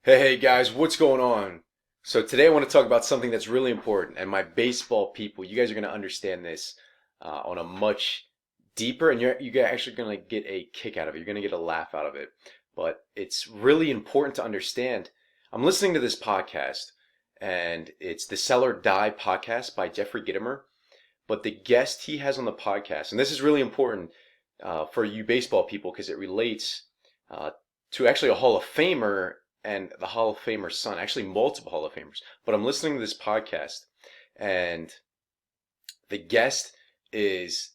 Hey guys, what's going on? So today I want to talk about something that's really important, and my baseball people, you guys are going to understand this on a much deeper, and you're actually going to get a kick out of it. You're going to get a laugh out of it, but it's really important to understand. I'm listening to this podcast, and it's the Sell or Die podcast by Jeffrey Gitomer. But the guest he has on the podcast, and this is really important for you baseball people because it relates uh, to actually a Hall of Famer and the Hall of Famer's son, actually multiple Hall of Famers. But I'm listening to this podcast, and the guest is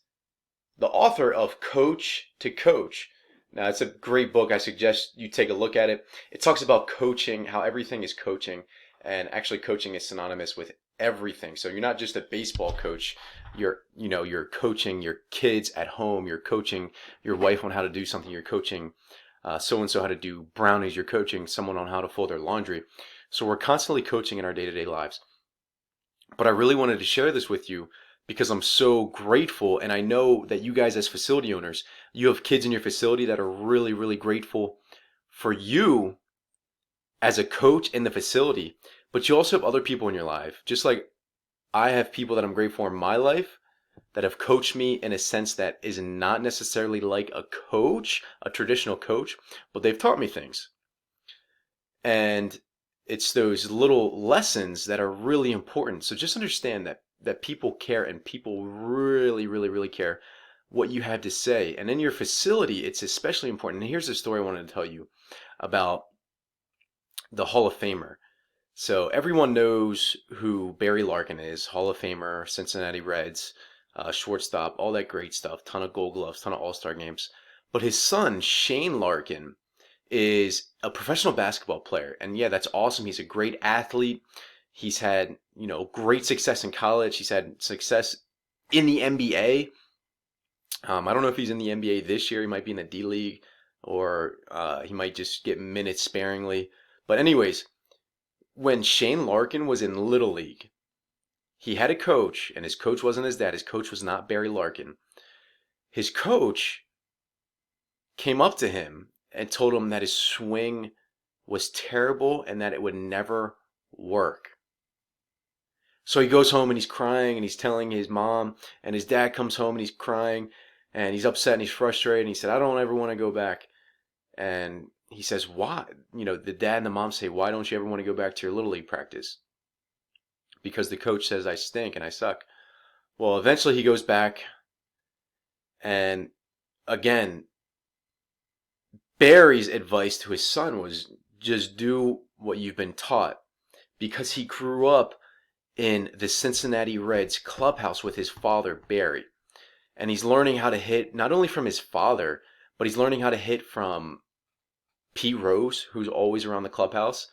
the author of Coach to Coach. Now, it's a great book. I suggest you take a look at it. It talks about coaching, how everything is coaching, and actually coaching is synonymous with everything. So you're not just a baseball coach. You're coaching your kids at home. You're coaching your wife on how to do something. You're coaching so and so how to do brownies. You're coaching someone on how to fold their laundry. So we're constantly coaching in our day-to-day lives. But I really wanted to share this with you because I'm so grateful, and I know that you guys as facility owners, you have kids in your facility that are really, really grateful for you as a coach in the facility, but you also have other people in your life. Just like I have people that I'm grateful for in my life that have coached me in a sense that is not necessarily like a coach, a traditional coach, but they've taught me things. And it's those little lessons that are really important. So just understand that people care, and people really, really, really care what you have to say. And in your facility, it's especially important. And here's the story I wanted to tell you about the Hall of Famer. So everyone knows who Barry Larkin is, Hall of Famer, Cincinnati Reds, shortstop, all that great stuff, ton of Gold Gloves, ton of All-Star games. But his son, Shane Larkin, is a professional basketball player. And yeah, that's awesome. He's a great athlete. He's had, great success in college. He's had success in the NBA. I don't know if he's in the NBA this year. He might be in the D League, or he might just get minutes sparingly. But anyways, when Shane Larkin was in Little League, he had a coach, and his coach wasn't his dad. His coach was not Barry Larkin. His coach came up to him and told him that his swing was terrible and that it would never work. So he goes home and he's crying and he's telling his mom, and his dad comes home and he's crying and he's upset and he's frustrated, and he said, "I don't ever want to go back." And he says, "Why?" The dad and the mom say, "Why don't you ever want to go back to your Little League practice?" Because the coach says I stink and I suck. Well, eventually he goes back, and again, Barry's advice to his son was just do what you've been taught, because he grew up in the Cincinnati Reds clubhouse with his father, Barry. And he's learning how to hit not only from his father, but he's learning how to hit from Pete Rose, who's always around the clubhouse.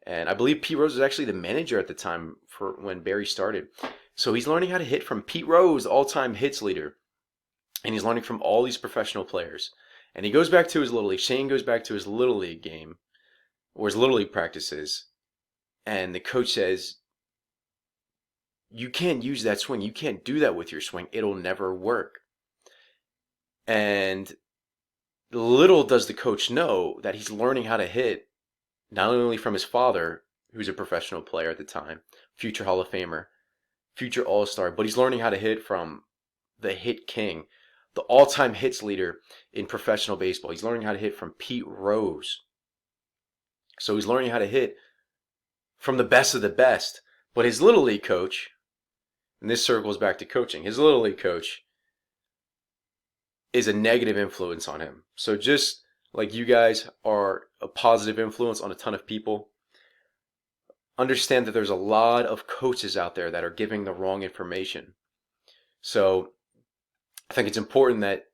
And I believe Pete Rose was actually the manager at the time for when Barry started. So he's learning how to hit from Pete Rose, the all-time hits leader. And he's learning from all these professional players. And he goes back to his Little League. Shane goes back to his Little League game, or his Little League practices. And the coach says, "You can't use that swing. You can't do that with your swing. It'll never work." And little does the coach know that he's learning how to hit not only from his father, who's a professional player at the time, future Hall of Famer, future All-Star, but he's learning how to hit from the hit king, the all-time hits leader in professional baseball. He's learning how to hit from Pete Rose. So he's learning how to hit from the best of the best. But his Little League coach, and this circles back to coaching, his Little League coach is a negative influence on him. So just like you guys are a positive influence on a ton of people, understand that there's a lot of coaches out there that are giving the wrong information. So I think it's important that,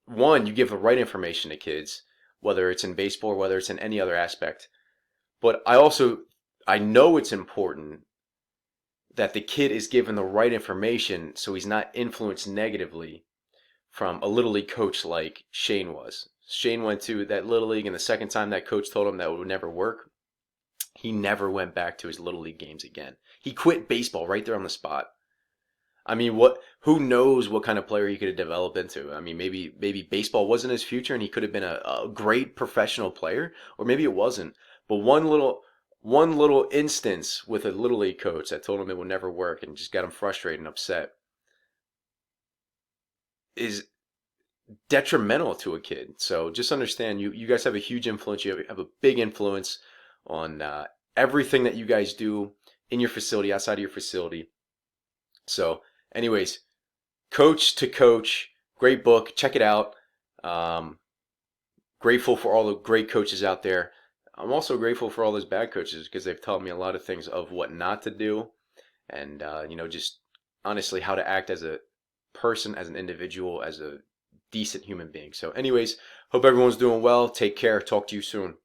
one, you give the right information to kids, whether it's in baseball or whether it's in any other aspect. But I know it's important that the kid is given the right information so he's not influenced negatively from a Little League coach like Shane was. Shane went to that Little League, and the second time that coach told him that would never work, he never went back to his Little League games again. He quit baseball right there on the spot. I mean, who knows what kind of player he could have developed into? I mean, maybe baseball wasn't his future and he could have been a great professional player, or maybe it wasn't. But one little instance with a little league coach that told him it would never work and just got him frustrated and upset is detrimental to a kid. So just understand, you guys have a huge influence. You have a big influence on everything that you guys do in your facility, outside of your facility. So, anyways, Coach to Coach, great book. Check it out. Um, Grateful for all the great coaches out there. I'm also grateful for all those bad coaches because they've taught me a lot of things of what not to do, and just honestly how to act as a person, as an individual, as a decent human being. So, anyways, hope everyone's doing well. Take care. Talk to you soon.